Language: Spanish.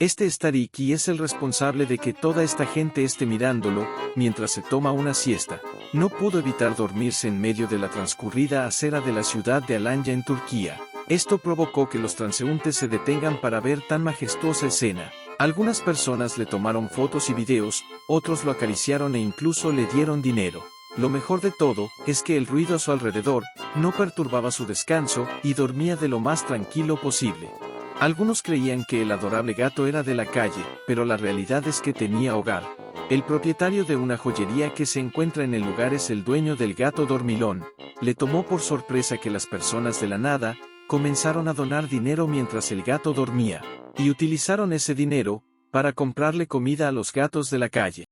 Este es Tarik y es el responsable de que toda esta gente esté mirándolo, mientras se toma una siesta. No pudo evitar dormirse en medio de la transcurrida acera de la ciudad de Alanya en Turquía. Esto provocó que los transeúntes se detengan para ver tan majestuosa escena. Algunas personas le tomaron fotos y videos, otros lo acariciaron e incluso le dieron dinero. Lo mejor de todo, es que el ruido a su alrededor, no perturbaba su descanso, y dormía de lo más tranquilo posible. Algunos creían que el adorable gato era de la calle, pero la realidad es que tenía hogar. El propietario de una joyería que se encuentra en el lugar es el dueño del gato dormilón. Le tomó por sorpresa que las personas de la nada, comenzaron a donar dinero mientras el gato dormía, y utilizaron ese dinero, para comprarle comida a los gatos de la calle.